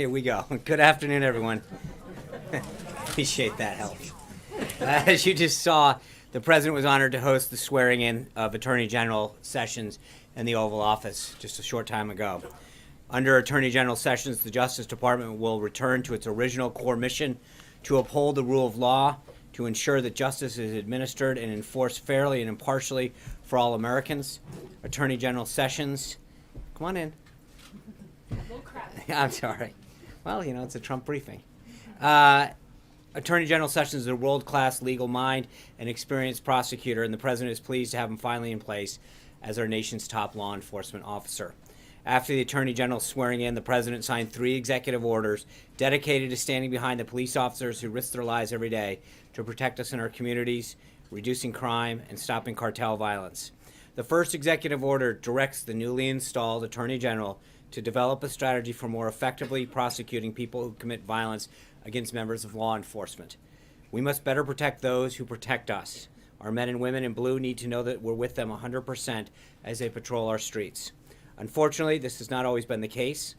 Here we go. Good afternoon, everyone. Appreciate that help. As you just saw, the President was honored to host the swearing-in of Attorney General Sessions in the Oval Office just a short time ago. Under Attorney General Sessions, the Justice Department will return to its original core mission to uphold the rule of law, to ensure that justice is administered and enforced fairly and impartially for all Americans. Attorney General Sessions, come on in. I'm sorry. Well, you know, it's a Trump briefing. Attorney General Sessions is a world-class legal mind and experienced prosecutor, and the President is pleased to have him finally in place as our nation's top law enforcement officer. After the Attorney General's swearing in, the President signed 3 executive orders dedicated to standing behind the police officers who risk their lives every day to protect us in our communities, reducing crime, and stopping cartel violence. The first executive order directs the newly installed Attorney General to develop a strategy for more effectively prosecuting people who commit violence against members of law enforcement. We must better protect those who protect us. Our men and women in blue need to know that we're with them 100% as they patrol our streets. Unfortunately, this has not always been the case.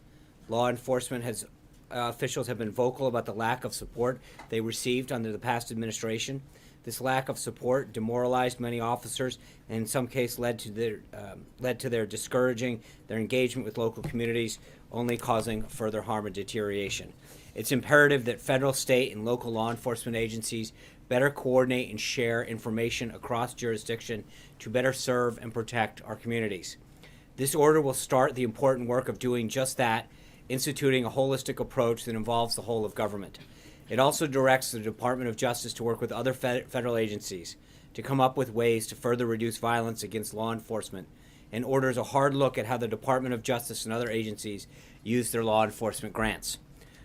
Law enforcement officials have been vocal about the lack of support they received under the past administration. This lack of support demoralized many officers and in some cases led to their discouraging their engagement with local communities, only causing further harm and deterioration. It's imperative that federal, state, and local law enforcement agencies better coordinate and share information across jurisdiction to better serve and protect our communities. This order will start the important work of doing just that, instituting a holistic approach that involves the whole of government. It also directs the Department of Justice to work with other federal agencies to come up with ways to further reduce violence against law enforcement, and orders a hard look at how the Department of Justice and other agencies use their law enforcement grants.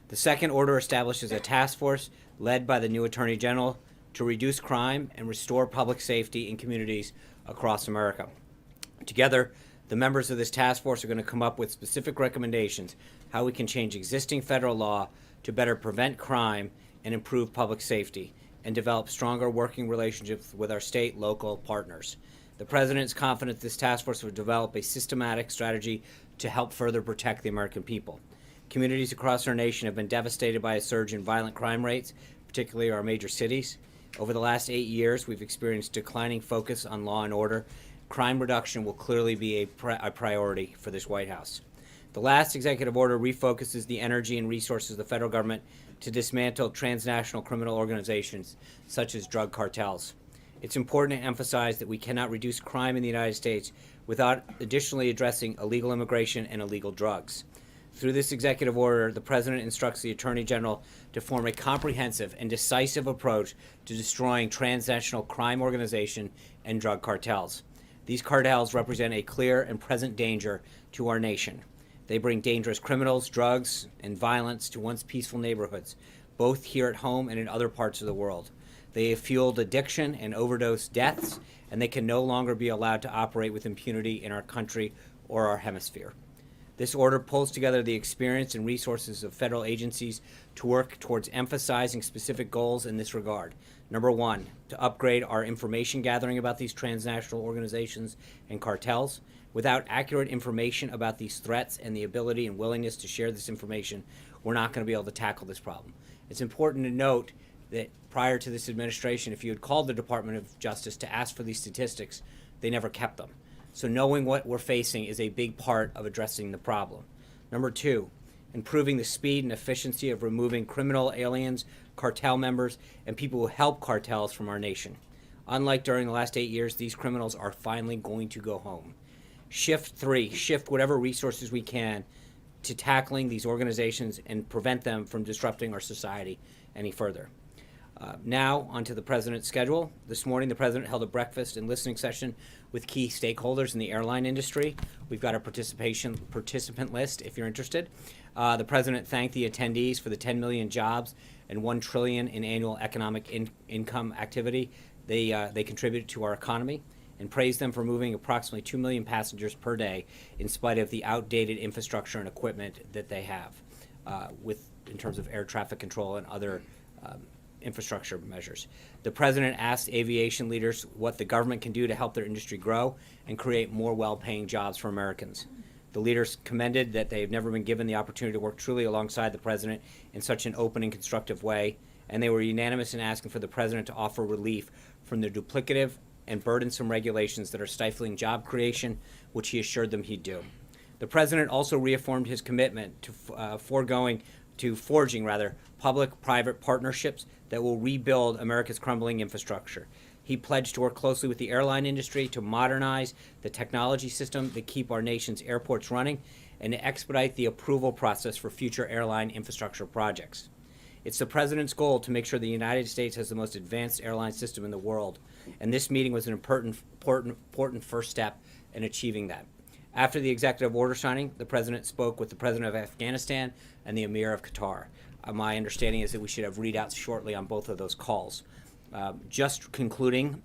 The second order establishes a task force led by the new Attorney General to reduce crime and restore public safety in communities across America. Together, the members of this task force are going to come up with specific recommendations how we can change existing federal law to better prevent crime and improve public safety, and develop stronger working relationships with our state, local partners. The President is confident this task force will develop a systematic strategy to help further protect the American people. Communities across our nation have been devastated by a surge in violent crime rates, particularly our major cities. Over the last 8 years, we've experienced declining focus on law and order. Crime reduction will clearly be a priority for this White House. The last executive order refocuses the energy and resources of the federal government to dismantle transnational criminal organizations such as drug cartels. It's important to emphasize that we cannot reduce crime in the United States without additionally addressing illegal immigration and illegal drugs. Through this executive order, the President instructs the Attorney General to form a comprehensive and decisive approach to destroying transnational crime organizations and drug cartels. These cartels represent a clear and present danger to our nation. They bring dangerous criminals, drugs, and violence to once peaceful neighborhoods, both here at home and in other parts of the world. They have fueled addiction and overdose deaths, and they can no longer be allowed to operate with impunity in our country or our hemisphere. This order pulls together the experience and resources of federal agencies to work towards emphasizing specific goals in this regard. Number 1, to upgrade our information gathering about these transnational organizations and cartels. Without accurate information about these threats and the ability and willingness to share this information, we're not going to be able to tackle this problem. It's important to note that prior to this administration, if you had called the Department of Justice to ask for these statistics, they never kept them. So knowing what we're facing is a big part of addressing the problem. Number 2, improving the speed and efficiency of removing criminal aliens, cartel members, and people who help cartels from our nation. Unlike during the last 8 years, these criminals are finally going to go home. Shift whatever resources we can to tackling these organizations and prevent them from disrupting our society any further. Now, onto the President's schedule. This morning, the President held a breakfast and listening session with key stakeholders in the airline industry. We've got a participant list if you're interested. The President thanked the attendees for the 10 million jobs and $1 trillion in annual economic income activity they contributed to our economy, and praised them for moving approximately 2 million passengers per day in spite of the outdated infrastructure and equipment that they have in terms of air traffic control and other infrastructure measures. The President asked aviation leaders what the government can do to help their industry grow and create more well-paying jobs for Americans. The leaders commended that they have never been given the opportunity to work truly alongside the president in such an open and constructive way, and they were unanimous in asking for the president to offer relief from the duplicative and burdensome regulations that are stifling job creation, which he assured them he'd do. The president also reaffirmed his commitment to forging public-private partnerships that will rebuild America's crumbling infrastructure. He pledged to work closely with the airline industry to modernize the technology system that keep our nation's airports running and to expedite the approval process for future airline infrastructure projects. It's the president's goal to make sure the United States has the most advanced airline system in the world, and this meeting was an important first step in achieving that. After the executive order signing, the president spoke with the president of Afghanistan and the emir of Qatar. My understanding is that we should have readouts shortly on both of those calls. Just concluding,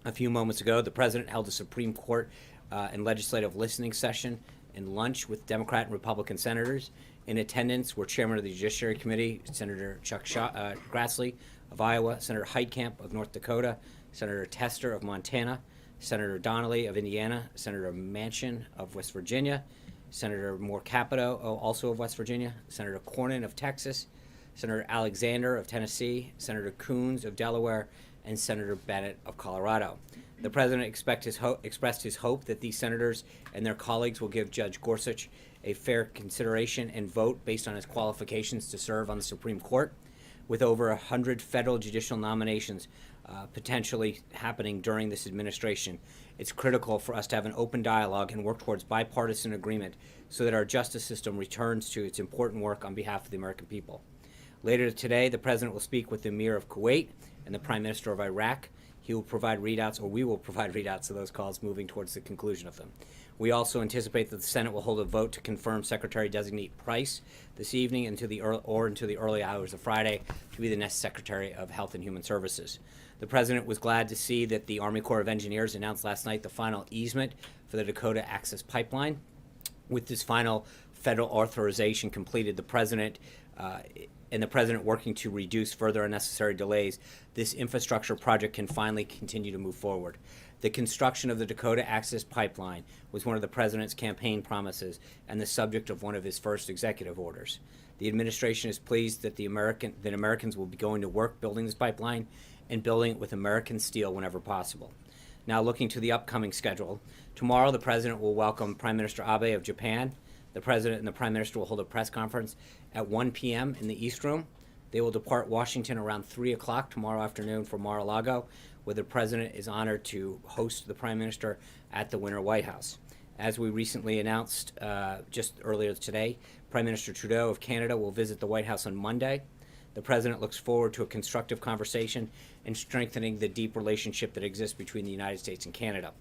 a few moments ago, the president held a Supreme Court and legislative listening session and lunch with Democrat and Republican senators. In attendance were Chairman of the Judiciary Committee, Senator Chuck Grassley of Iowa, Senator Heitkamp of North Dakota, Senator Tester of Montana, Senator Donnelly of Indiana, Senator Manchin of West Virginia, Senator Moore Capito, also of West Virginia, Senator Cornyn of Texas, Senator Alexander of Tennessee, Senator Coons of Delaware, and Senator Bennett of Colorado. The president expressed his hope that these senators and their colleagues will give Judge Gorsuch a fair consideration and vote based on his qualifications to serve on the Supreme Court. With over 100 federal judicial nominations potentially happening during this administration, it's critical for us to have an open dialogue and work towards bipartisan agreement so that our justice system returns to its important work on behalf of the American people. Later today, the president will speak with the Emir of Kuwait and the Prime Minister of Iraq. He will provide readouts, or we will provide readouts of those calls moving towards the conclusion of them. We also anticipate that the Senate will hold a vote to confirm Secretary-designate Price this evening into the early hours of Friday to be the next Secretary of Health and Human Services. The president was glad to see that the Army Corps of Engineers announced last night the final easement for the Dakota Access Pipeline. With this final federal authorization completed, the president working to reduce further unnecessary delays, this infrastructure project can finally continue to move forward. The construction of the Dakota Access Pipeline was one of the president's campaign promises and the subject of one of his first executive orders. The administration is pleased that Americans will be going to work building this pipeline and building it with American steel whenever possible. Now, looking to the upcoming schedule, tomorrow the president will welcome Prime Minister Abe of Japan. The president and the prime minister will hold a press conference at 1 p.m. in the East Room. They will depart Washington around 3 o'clock tomorrow afternoon for Mar-a-Lago, where the president is honored to host the prime minister at the Winter White House. As we recently announced just earlier today, Prime Minister Trudeau of Canada will visit the White House on Monday. The president looks forward to a constructive conversation and strengthening the deep relationship that exists between the United States and Canada.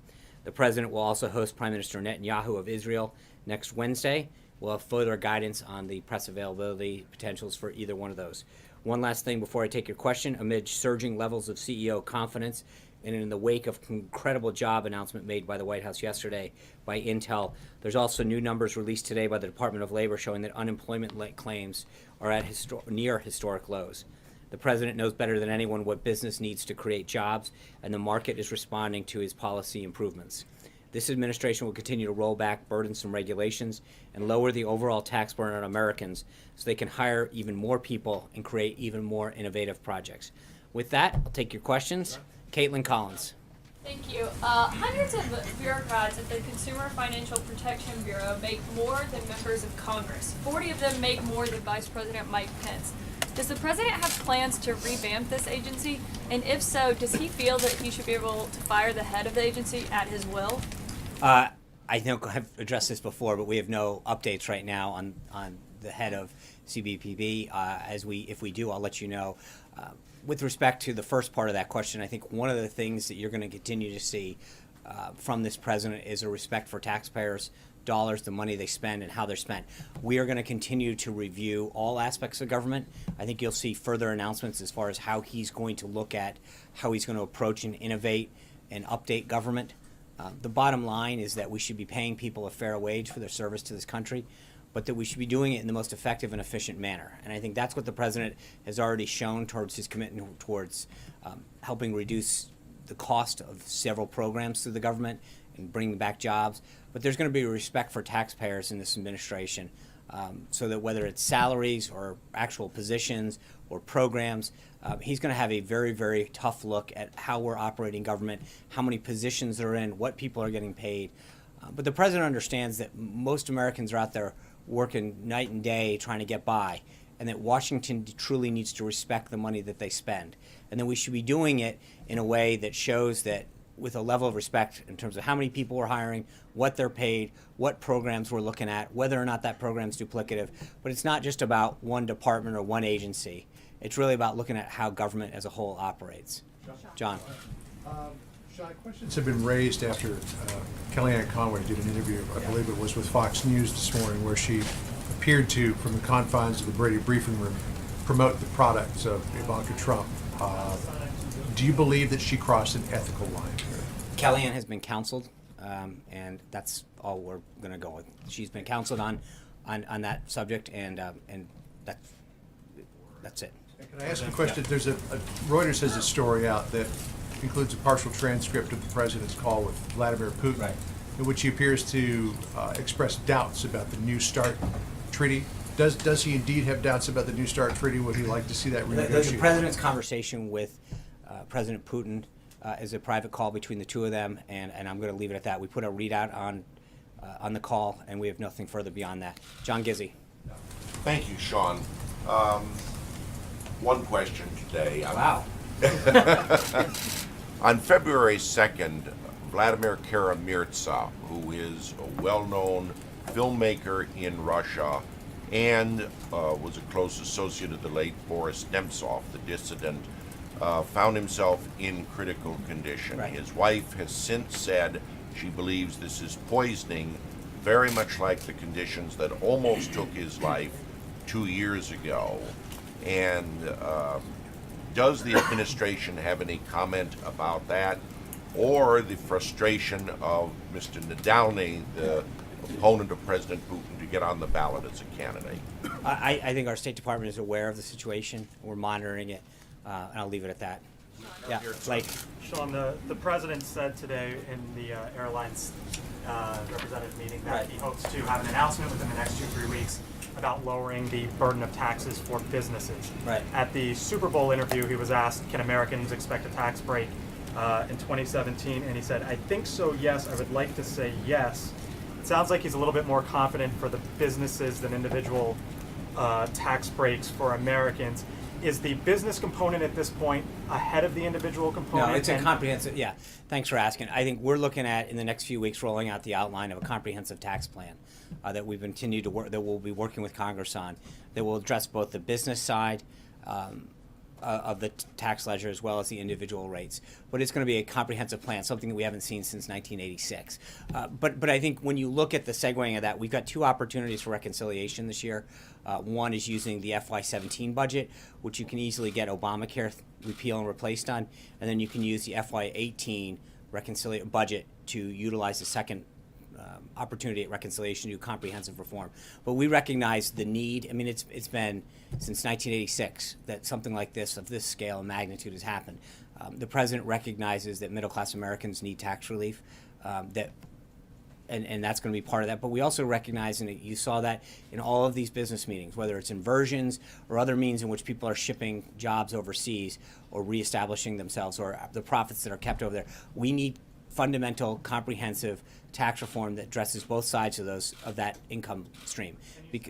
The president will also host Prime Minister Netanyahu of Israel next Wednesday. We'll have further guidance on the press availability potentials for either one of those. One last thing before I take your question. Amid surging levels of CEO confidence and in the wake of incredible job announcement made by the White House yesterday by Intel, there's also new numbers released today by the Department of Labor showing that unemployment claims are at near historic lows. The president knows better than anyone what business needs to create jobs, and the market is responding to his policy improvements. This administration will continue to roll back burdensome regulations and lower the overall tax burden on Americans so they can hire even more people and create even more innovative projects. With that, I'll take your questions. Caitlin Collins. Thank you. Hundreds of bureaucrats at the Consumer Financial Protection Bureau make more than members of Congress. 40 of them make more than Vice President Mike Pence. Does the president have plans to revamp this agency? And if so, does he feel that he should be able to fire the head of the agency at his will? I know I've addressed this before, but we have no updates right now on the head of CBPB. If we do, I'll let you know. With respect to the first part of that question, I think one of the things that you're going to continue to see from this president is a respect for taxpayers' dollars, the money they spend, and how they're spent. We are going to continue to review all aspects of government. I think you'll see further announcements as far as how he's going to look at how he's going to approach and innovate and update government. The bottom line is that we should be paying people a fair wage for their service to this country, but that we should be doing it in the most effective and efficient manner. And I think that's what the president has already shown towards his commitment towards helping reduce the cost of several programs through the government and bringing back jobs. But there's going to be respect for taxpayers in this administration, so that whether it's salaries or actual positions or programs, he's going to have a very, very tough look at how we're operating government, how many positions they're in, what people are getting paid. But the president understands that most Americans are out there working night and day trying to get by, and that Washington truly needs to respect the money that they spend. And then we should be doing it in a way that shows that with a level of respect in terms of how many people we're hiring, what they're paid, what programs we're looking at, whether or not that program's duplicative. But it's not just about one department or one agency. It's really about looking at how government as a whole operates. John. Sean, questions have been raised after Kellyanne Conway did an interview, I believe it was with Fox News this morning, where she appeared to, from the confines of the Brady briefing room, promote the products of Ivanka Trump. Do you believe that she crossed an ethical line here? Kellyanne has been counseled, and that's all we're going to go with. She's been counseled on that subject, and that's it. And can I ask a question? There's Reuters has a story out that includes a partial transcript of the president's call with Vladimir Putin, Right. in which he appears to express doubts about the New START treaty. Does he indeed have doubts about the New START treaty? Would he like to see that renegotiated? The president's conversation with President Putin is a private call between the two of them, and I'm going to leave it at that. We put a readout on the call, and we have nothing further beyond that. John Gizzi. Thank you, Sean. One question today. Wow. On February 2nd, Vladimir Kara-Murza, who is a well-known filmmaker in Russia and was a close associate of the late Boris Nemtsov, the dissident, found himself in critical condition. Right. His wife has since said she believes this is poisoning, very much like the conditions that almost took his life 2 years ago. And does the administration have any comment about that, or the frustration of Mr. Navalny, the opponent of President Putin, to get on the ballot as a candidate? I think our State Department is aware of the situation. We're monitoring it, and I'll leave it at that. Yeah, Blake. Sean, the president said today in the airlines representative meeting that Right. he hopes to have an announcement within the next 2-3 weeks about lowering the burden of taxes for businesses. Right. At the Super Bowl interview, he was asked, can Americans expect a tax break in 2017? And he said, I think so, yes. I would like to say yes. It sounds like he's a little bit more confident for the businesses than individual tax breaks for Americans. Is the business component at this point ahead of the individual component? No, it's a comprehensive, yeah. Thanks for asking. I think we're looking at, in the next few weeks, rolling out the outline of a comprehensive tax plan that we've continued to work, that we'll be working with Congress on, that will address both the business side of the tax ledger as well as the individual rates. But it's going to be a comprehensive plan, something that we haven't seen since 1986. But I think when you look at the segueing of that, we've got two opportunities for reconciliation this year. One is using the FY17 budget, which you can easily get Obamacare repeal and replaced on, and then you can use the FY18 budget to utilize the second opportunity at reconciliation to do comprehensive reform. But we recognize the need. I mean, it's been since 1986 that something like this, of this scale and magnitude, has happened. The president recognizes that middle-class Americans need tax relief, and that's going to be part of that. But we also recognize, and you saw that in all of these business meetings, whether it's inversions or other means in which people are shipping jobs overseas or reestablishing themselves, or the profits that are kept over there, we need fundamental, comprehensive tax reform that addresses both sides of that income stream. You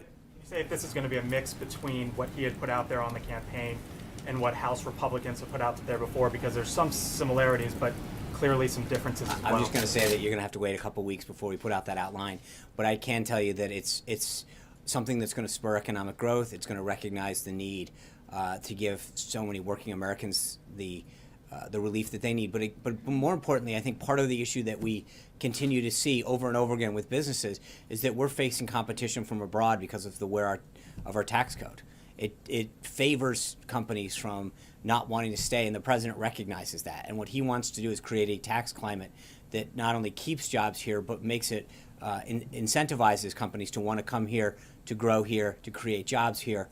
say if this is going to be a mix between what he had put out there on the campaign and what House Republicans have put out there before, because there's some similarities, but clearly some differences as well. I'm just going to say that you're going to have to wait a couple weeks before we put out that outline. But I can tell you that it's something that's going to spur economic growth. It's going to recognize the need to give so many working Americans the relief that they need. But more importantly, I think part of the issue that we continue to see over and over again with businesses is that we're facing competition from abroad because of the wear of our tax code. It favors companies from not wanting to stay, and the president recognizes that. And what he wants to do is create a tax climate that not only keeps jobs here, but makes it incentivizes companies to want to come here, to grow here, to create jobs here,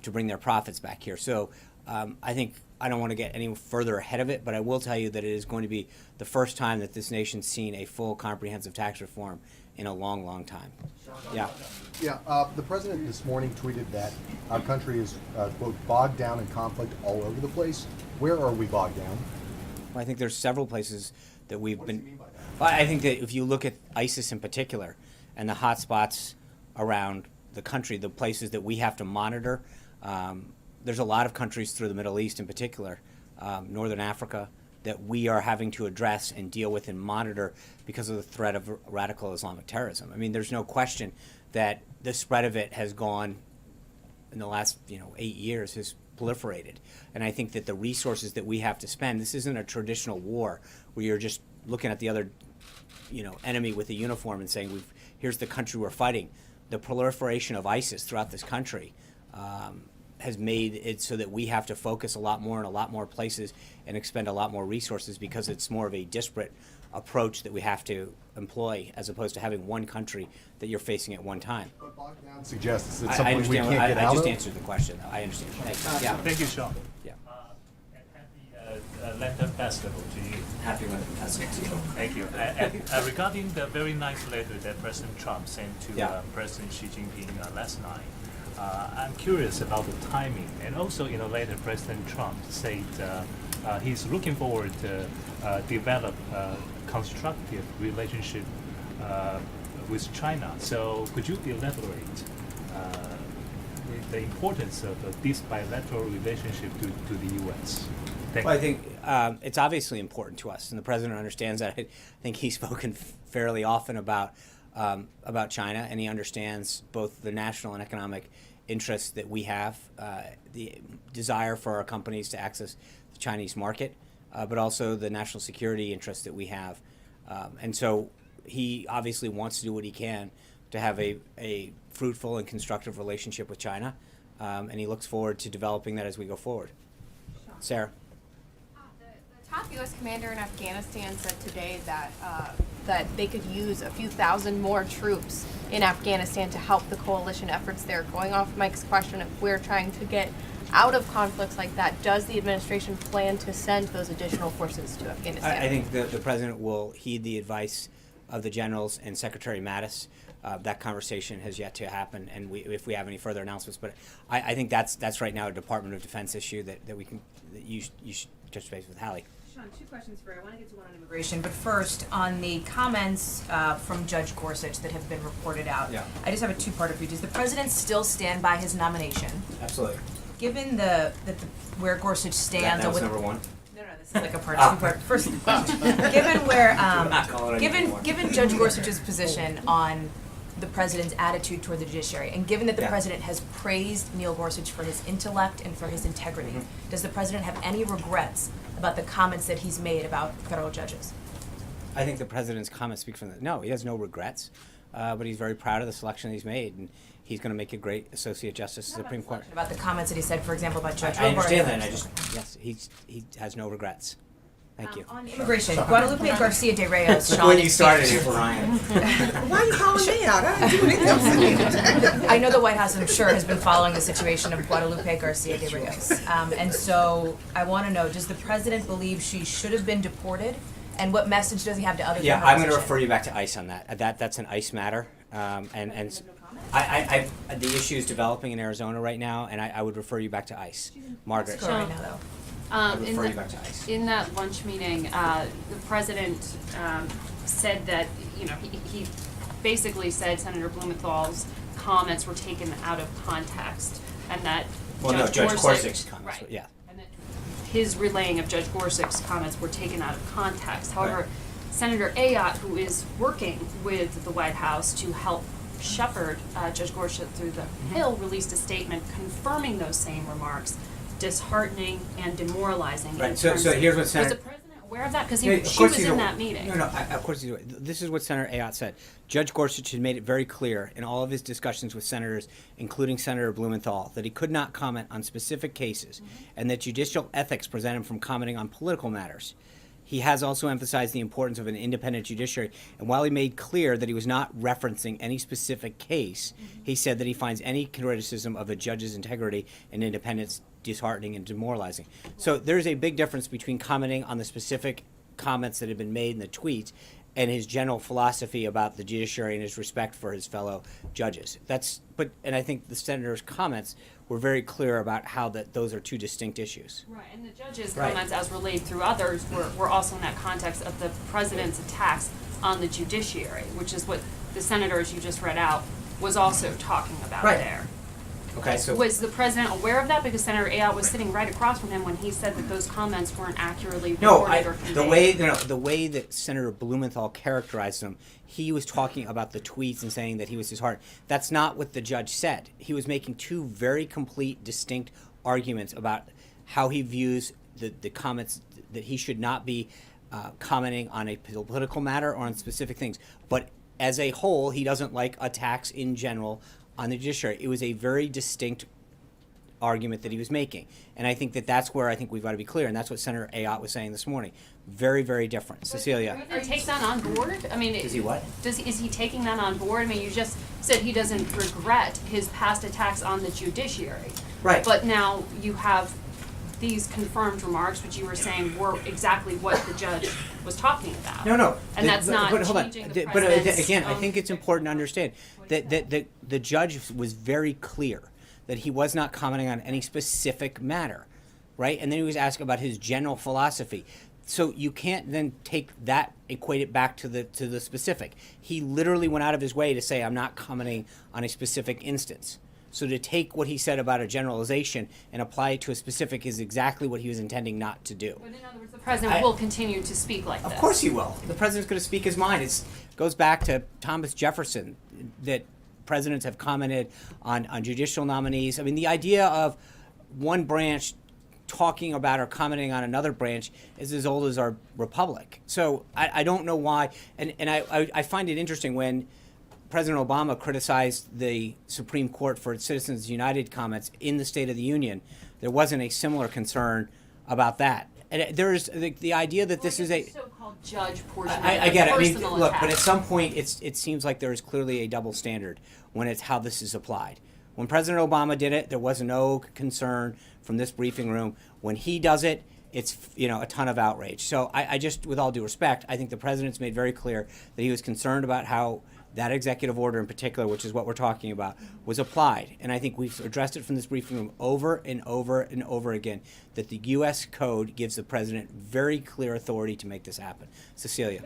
to bring their profits back here. So I think I don't want to get any further ahead of it, but I will tell you that it is going to be the first time that this nation's seen a full comprehensive tax reform in a long, long time. Yeah. Yeah, the president this morning tweeted that our country is, quote, bogged down in conflict all over the place. Where are we bogged down? Well, I think there's several places that we've What does been. he mean by that? Well, I think that if you look at ISIS in particular and the hot spots around the country, the places that we have to monitor, there's a lot of countries through the Middle East in particular, Northern Africa, that we are having to address and deal with and monitor because of the threat of radical Islamic terrorism. I mean, there's no question that the spread of it has gone in the last 8 years, has proliferated. And I think that the resources that we have to spend, this isn't a traditional war where you're just looking at the other enemy with a uniform and saying, here's the country we're fighting. The proliferation of ISIS throughout this country has made it so that we have to focus a lot more in a lot more places and expend a lot more resources because it's more of a disparate approach that we have to employ as opposed to having one country that you're facing at one time. But bogged down suggests it's I something we understand. can't get I out just of. answered the question. I understand. Thank you. Yeah. Thank you, Sean. Yeah. And happy Lantern Festival to you. Happy with the president too. Thank you. And regarding the very nice letter that President Trump sent to Yeah. President Xi Jinping last night, I'm curious about the timing. And also, in a letter, President Trump said he's looking forward to develop a constructive relationship with China. So could you elaborate the importance of this bilateral relationship to the U.S.? Thank Well, I you. think it's obviously important to us, and the president understands that. I think he's spoken fairly often about China, and he understands both the national and economic interests that we have, the desire for our companies to access the Chinese market, but also the national security interests that we have. And so he obviously wants to do what he can to have a fruitful and constructive relationship with China, and he looks forward to developing that as we go forward. Sarah? The top U.S. commander in Afghanistan said today that that they could use a few thousand more troops in Afghanistan to help the coalition efforts there. Going off Mike's question, if we're trying to get out of conflicts like that, does the administration plan to send those additional forces to Afghanistan? I think the president will heed the advice of the generals and Secretary Mattis. That conversation has yet to happen, and if we have any further announcements. But I think that's right now a Department of Defense issue that you should touch base with Hallie. Sean, two questions for you. I want to get to one on immigration, but first, on the comments from Judge Gorsuch that have been reported out, Yeah. I just have a two-parter for you. Does the president still stand by his nomination? Absolutely. Given where Gorsuch stands, That was with, number one. no, this is like a part Oh. two-part. First question. Given where, not call it anything more. given Judge Gorsuch's position on the president's attitude toward the judiciary, and given that the Yeah. president has praised Neil Gorsuch for his intellect and for his integrity, does the president have any regrets about the comments that he's made about federal judges? I think the president's comments speak for them. No, he has no regrets, but he's very proud of the selection he's made, and he's going to make a great associate justice of the Supreme Court. About the comments that he said, for example, about Judge I understand Robar. that. Yes, he has no regrets. Thank you. On immigration, Guadalupe Garcia de Reyes, Sean. When you started here, Brian. Why are you calling me out? I didn't do anything. I know the White House, I'm sure, has been following the situation of Guadalupe Garcia de Reyes. And so I want to know, does the president believe she should have been deported? And what message does he have to others? Yeah, in her I'm going to position? refer you back to ICE on that. That's an ICE matter, and I the issue is developing in Arizona right now, and I would refer you back to ICE. Margaret, Go right now, though. I would refer you back to ICE. In that lunch meeting, the president said that, he basically said Senator Blumenthal's comments were taken out of context, and that Judge Gorsuch's comments, right, yeah. and that his relaying of Judge Gorsuch's comments were taken out of context. However, Senator Ayotte, who is working with the White House to help shepherd Judge Gorsuch through the Hill, released a statement confirming those same remarks, disheartening and demoralizing. Right, in so terms here's what was Senator- the president aware of that? Because Yeah, of she course was he's in aware. that meeting. No, of course he's aware. This is what Senator Ayotte said. Judge Gorsuch had made it very clear in all of his discussions with senators, including Senator Blumenthal, that he could not comment on specific cases, and that judicial ethics prevent him from commenting on political matters. He has also emphasized the importance of an independent judiciary, and while he made clear that he was not referencing any specific case, he said that he finds any criticism of a judge's integrity and independence disheartening and demoralizing. So there's a big difference between commenting on the specific comments that have been made in the tweets and his general philosophy about the judiciary and his respect for his fellow judges. And I think the senator's comments were very clear about how those are two distinct issues. Right, and the judge's Right. comments, as relayed through others, were also in that context of the president's attacks on the judiciary, which is what the senator, as you just read out, was also talking about Right. there. Okay, so Was the president aware of that? Because Senator Ayotte was sitting right across from him when he said that those comments weren't accurately no, reported or conveyed. the way that Senator Blumenthal characterized them, he was talking about the tweets and saying that he was disheartened. That's not what the judge said. He was making two very complete, distinct arguments about how he views the comments, that he should not be commenting on a political matter or on specific things. But as a whole, he doesn't like attacks in general on the judiciary. It was a very distinct argument that he was making. And I think that's where I think we've got to be clear, and that's what Senator Ayotte was saying this morning. Very, very different. Cecilia. Does he take that on board? I mean, Does he what? Is he taking that on board? I mean, you just said he doesn't regret his past attacks on the judiciary. Right. But now you have these confirmed remarks, which you were saying were exactly what the judge was talking about. No. And that's not but hold on. changing the But president's again, I own- think it's important to understand that the judge was very clear that he was not commenting on any specific matter, right? And then he was asked about his general philosophy. So you can't then take that, equate it back to the specific. He literally went out of his way to say, I'm not commenting on a specific instance. So to take what he said about a generalization and apply it to a specific is exactly what he was intending not to do. But in other words, the president will continue to speak like this. Of course he will. The president's going to speak his mind. It goes back to Thomas Jefferson, that presidents have commented on judicial nominees. I mean, the idea of one branch talking about or commenting on another branch is as old as our republic. So I don't know why. And I find it interesting when President Obama criticized the Supreme Court for its Citizens United comments in the State of the Union. There wasn't a similar concern about that. And there's the idea that this is a so-called judge portion. I get it. I mean, personal look, attack. but at some point, it seems like there is clearly a double standard when it's how this is applied. When President Obama did it, there was no concern from this briefing room. When he does it, it's a ton of outrage. So I just, with all due respect, I think the president's made very clear that he was concerned about how that executive order in particular, which is what we're talking about, was applied. And I think we've addressed it from this briefing room over and over and over again, that the U.S. Code gives the president very clear authority to make this happen. Cecilia.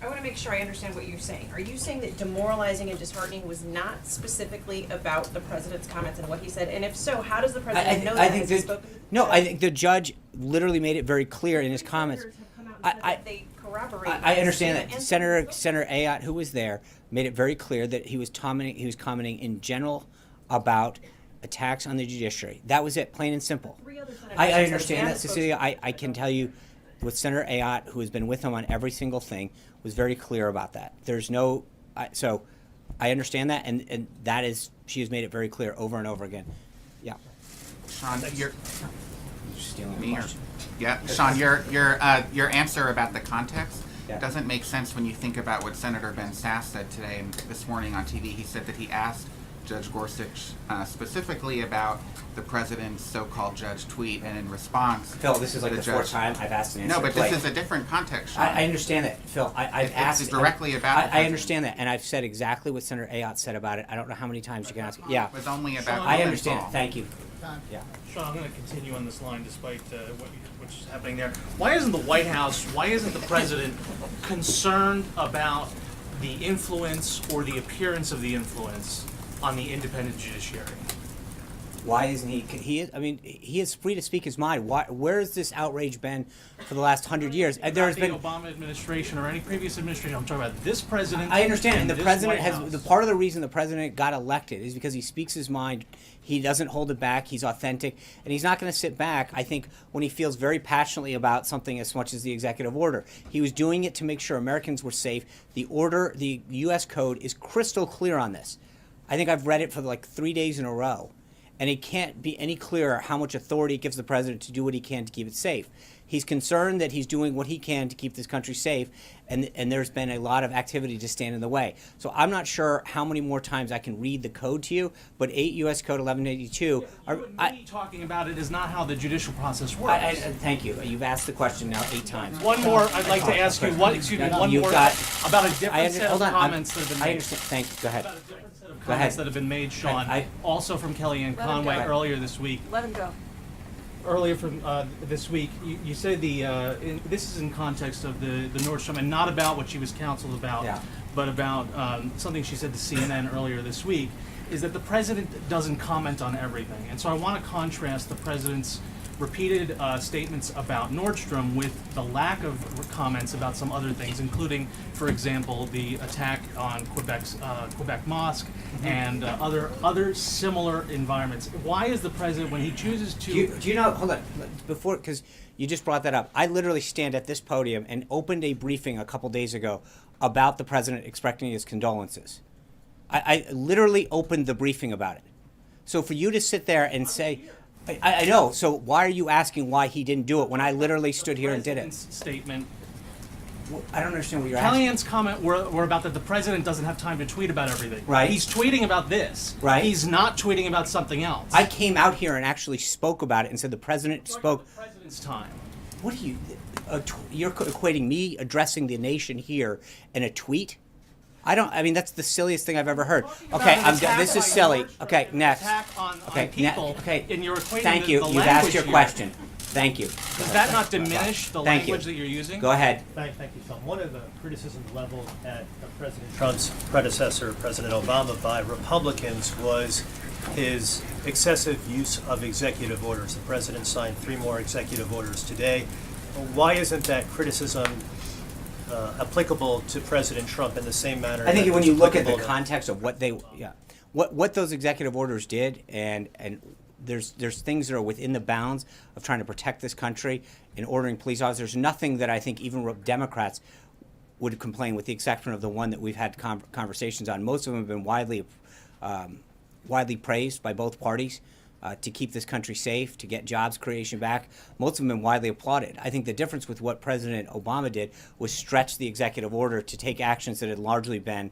I want to make sure I understand what you're saying. Are you saying that demoralizing and disheartening was not specifically about the president's comments and what he said? And if so, how does the president know that? I think Has he that, spoken to the no, judge? I think the judge literally made it very clear in his Three comments. senators have come out and said that they corroborate I understand his that. statement and Senator Ayotte, who was there, made it very clear that he was commenting in general about attacks on the judiciary. That was it, plain and simple. Three other senators I have understand said that, Cecilia. I can tell you, with Senator Ayotte, who has been with him on every single thing, was very clear about that. There's no, so I understand that, and that is, she has made it very clear over and over again. Yeah. Sean, your Stealing the me or- question. yeah, Sean, your answer about the context Yeah. doesn't make sense when you think about what Senator Ben Sass said today this morning on TV. He said that he asked Judge Gorsuch specifically about the president's so-called judge tweet, and in response, Phil, this is like the fourth judge- time I've asked an answer. No, but Like, this is a different context, Sean. I understand that, Phil. I've It's asked directly about the I president. understand that, and I've said exactly what Senator Ayotte said about it. I don't know how many times you can ask. Yeah, It was only about I understand it. Blumenthal. Thank you. Yeah. Sean, I'm going to continue on this line despite what's happening there. Why isn't the White House, why isn't the president concerned about the influence or the appearance of the influence on the independent judiciary? Why isn't he? He is free to speak his mind. Where has this outrage been for the last 100 years? There's Not the been. Obama administration or any previous administration. I'm talking about this president. I understand, and the this president White has. House. The part of the reason the president got elected is because he speaks his mind. He doesn't hold it back. He's authentic, and he's not going to sit back. I think when he feels very passionately about something as much as the executive order, he was doing it to make sure Americans were safe. The order, the U.S. Code, is crystal clear on this. I think I've read it for like 3 days in a row. and it can't be any clearer how much authority it gives the president to do what he can to keep it safe. He's concerned that he's doing what he can to keep this country safe, and there's been a lot of activity to stand in the way. So I'm not sure how many more times I can read the code to you, but 8 U.S. Code 1182. Me talking about it is not how the judicial process works. Thank you. You've asked the question now 8 times. One more, I'd like to ask you, one more about a different set of comments that have been made. I understand. Thank you. Go ahead. About a different set of comments that have been made, Sean, also from Kellyanne Conway earlier this week. Let him go. Earlier from this week, you said this is in context of the Nordstrom, and not about what she was counseled about, but about something she said to CNN earlier this week, is that the president doesn't comment on everything. And so I want to contrast the president's repeated statements about Nordstrom with the lack of comments about some other things, including, for example, the attack on Quebec Mosque and other similar environments. Why is the president, when he chooses to... Do you know, hold on, before, because you just brought that up, I literally stand at this podium and opened a briefing a couple days ago about the president expressing his condolences. I literally opened the briefing about it. So for you to sit there and say... I know. So why are you asking why he didn't do it when I literally stood here and did it? Statement. I don't understand what you're asking. Kellyanne's comment were about that the president doesn't have time to tweet about everything. Right. He's tweeting about this. Right. He's not tweeting about something else. I came out here and actually spoke about it and said the president spoke. The president's time. What are you? You're equating me addressing the nation here and a tweet? I mean, that's the silliest thing I've ever heard. Okay, this is silly. Okay, next. Okay, people. Okay, and you're equating thank you. You've asked your question. Thank you. Does that not diminish the language that you're using? Go ahead. Thank you, Tom. One of the criticisms leveled at President Trump's predecessor, President Obama, by Republicans was his excessive use of executive orders. The president signed 3 more executive orders today. Why isn't that criticism applicable to President Trump in the same manner? I think when you look at the context of what what those executive orders did, and there's things that are within the bounds of trying to protect this country and ordering police officers. Nothing that I think even Democrats would complain, with the exception of the one that we've had conversations on. Most of them have been widely praised by both parties. To keep this country safe, to get jobs creation back. Most of them have been widely applauded. I think the difference with what President Obama did was stretch the executive order to take actions that had largely been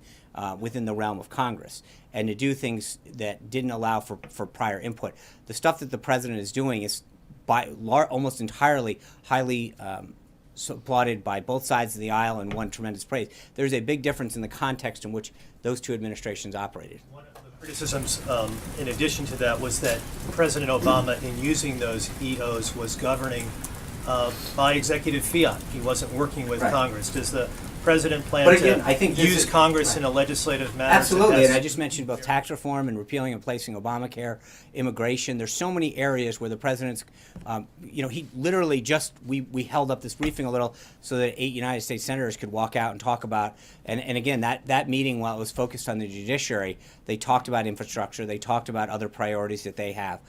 within the realm of Congress, and to do things that didn't allow for prior input. The stuff that the president is doing is almost entirely highly applauded by both sides of the aisle and won tremendous praise. There's a big difference in the context in which those two administrations operated. Criticisms, in addition to that, was that President Obama, in using those EOs, was governing by executive fiat. He wasn't working with Congress. Does the president plan to use Congress in a legislative manner? Absolutely, and I just mentioned both tax reform and repealing and replacing Obamacare, immigration. There's so many areas where the president's, he literally we held up this briefing a little so that 8 United States senators could walk out and talk about, and again, that meeting, while it was focused on the judiciary, they talked about infrastructure, they talked about other priorities that they have.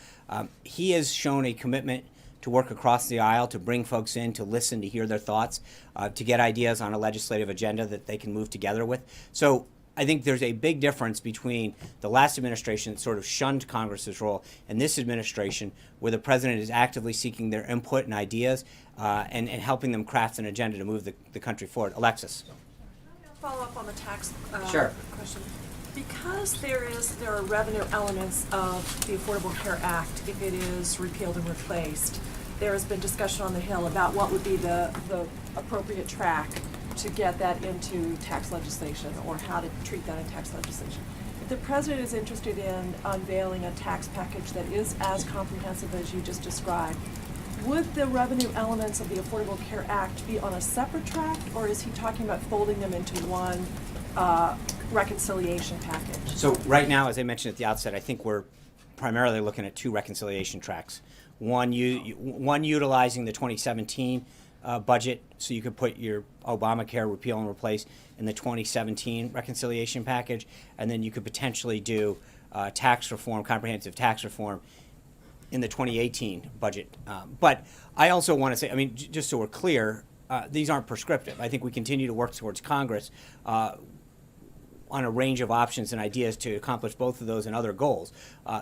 He has shown a commitment to work across the aisle, to bring folks in, to listen, to hear their thoughts, to get ideas on a legislative agenda that they can move together with. So I think there's a big difference between the last administration that sort of shunned Congress's role and this administration, where the president is actively seeking their input and ideas and helping them craft an agenda to move the country forward. Alexis. Follow up on the tax question. Because there are revenue elements of the Affordable Care Act, if it is repealed and replaced, there has been discussion on the Hill about what would be the appropriate track to get that into tax legislation, or how to treat that in tax legislation. If the president is interested in unveiling a tax package that is as comprehensive as you just described, would the revenue elements of the Affordable Care Act be on a separate track, or is he talking about folding them into one reconciliation package? So right now, as I mentioned at the outset, I think we're primarily looking at 2 reconciliation tracks. One utilizing the 2017 budget, so you could put your Obamacare repeal and replace in the 2017 reconciliation package, and then you could potentially do tax reform, comprehensive tax reform, in the 2018 budget. But I also want to say, I mean, just so we're clear, these aren't prescriptive. I think we continue to work towards Congress. on a range of options and ideas to accomplish both of those and other goals.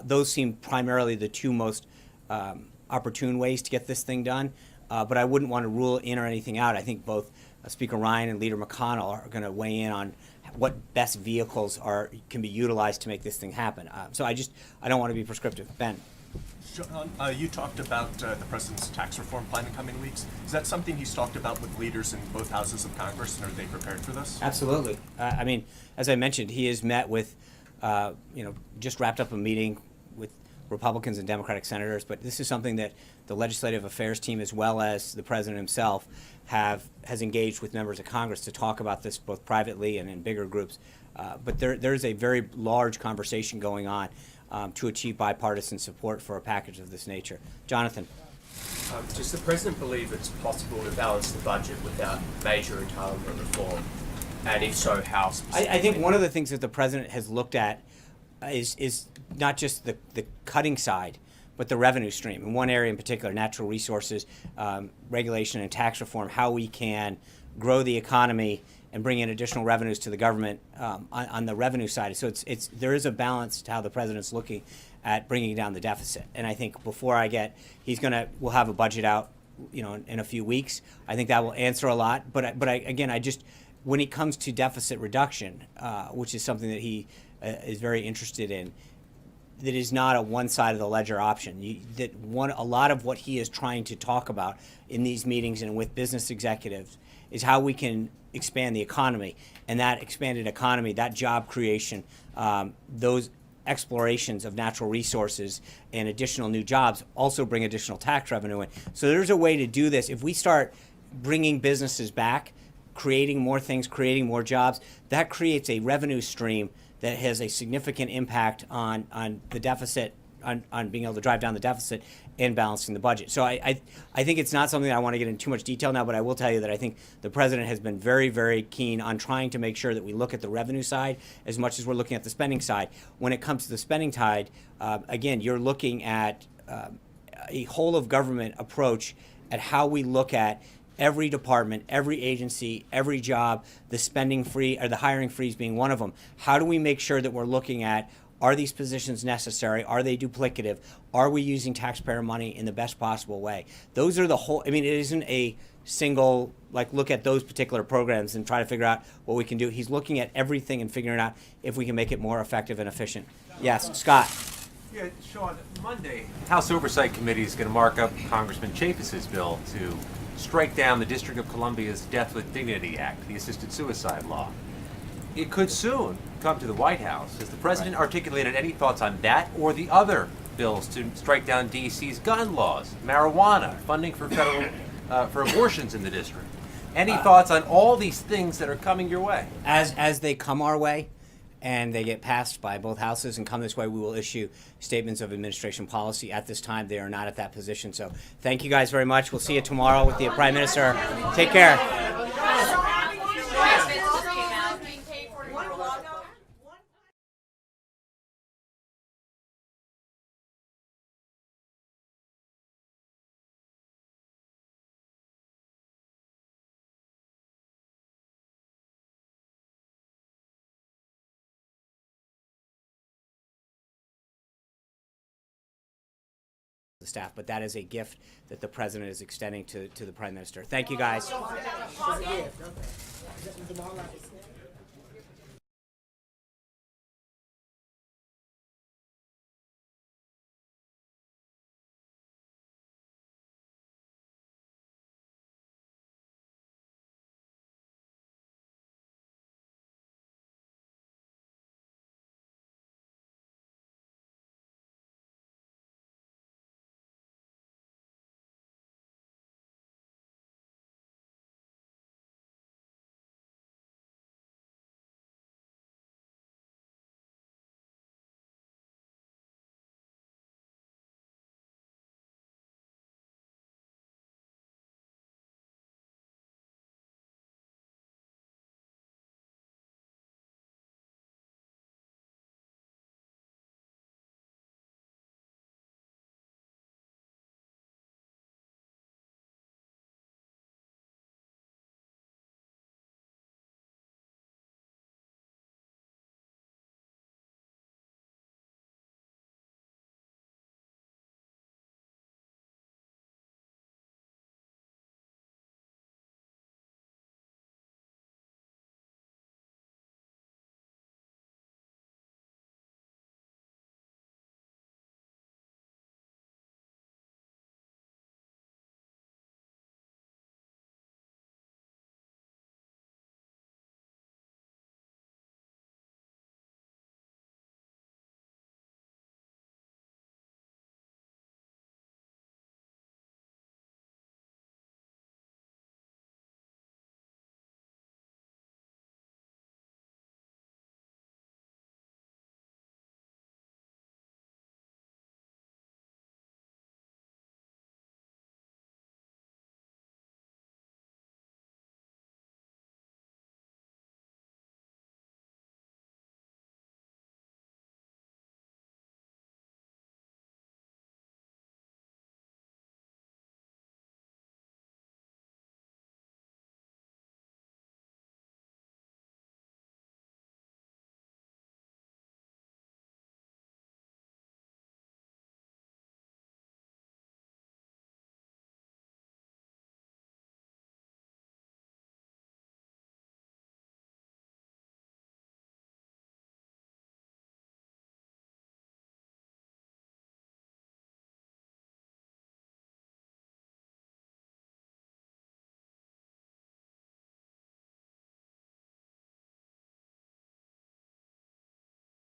Those seem primarily the two most opportune ways to get this thing done, but I wouldn't want to rule in or anything out. I think both Speaker Ryan and Leader McConnell are going to weigh in on what best vehicles can be utilized to make this thing happen. So I don't want to be prescriptive. Ben. John, you talked about the president's tax reform plan in coming weeks. Is that something he's talked about with leaders in both houses of Congress, and are they prepared for this? Absolutely. I mean, as I mentioned, he has met with, just wrapped up a meeting with Republicans and Democratic senators, but this is something that the Legislative Affairs team, as well as the president himself, has engaged with members of Congress to talk about this both privately and in bigger groups. But there's a very large conversation going on to achieve bipartisan support for a package of this nature. Jonathan. Does the president believe it's possible to balance the budget without major entitlement reform? And if so, how specifically? I think one of the things that the president has looked at is not just the cutting side, but the revenue stream. In one area in particular, natural resources, regulation and tax reform, how we can grow the economy and bring in additional revenues to the government on the revenue side. So there is a balance to how the president's looking at bringing down the deficit. And I think we'll have a budget out, in a few weeks. I think that will answer a lot. But when it comes to deficit reduction, which is something that he is very interested in, that is not a one side of the ledger option. A lot of what he is trying to talk about in these meetings and with business executives is how we can expand the economy, and that expanded economy, that job creation, those explorations of natural resources and additional new jobs also bring additional tax revenue in. So there's a way to do this. If we start bringing businesses back, creating more things, creating more jobs, that creates a revenue stream that has a significant impact on the deficit, on being able to drive down the deficit and balancing the budget. So I think it's not something that I want to get into too much detail now, but I will tell you that I think the president has been very, very keen on trying to make sure that we look at the revenue side as much as we're looking at the spending side. When it comes to the spending side, again, you're looking at a whole of government approach at how we look at every department, every agency, every job, the spending free or the hiring freeze being one of them. How do we make sure that we're looking at, are these positions necessary? Are they duplicative? Are we using taxpayer money in the best possible way? Those are it isn't a single, look at those particular programs and try to figure out what we can do. He's looking at everything and figuring out if we can make it more effective and efficient. Yes, Scott. Yeah, Sean, Monday, House Oversight Committee is going to mark up Congressman Chapus's bill to strike down the District of Columbia's Death with Dignity Act, the assisted suicide law. It could soon come to the White House. Has the president articulated any thoughts on that or the other bills to strike down D.C.'s gun laws, marijuana, funding for federal for abortions in the district? Any thoughts on all these things that are coming your way? As they come our way and they get passed by both houses and come this way, we will issue statements of administration policy. At this time, they are not at that position. So thank you guys very much. We'll see you tomorrow with the Prime Minister. Take care. The staff, but that is a gift that the president is extending to the Prime Minister. Thank you, guys.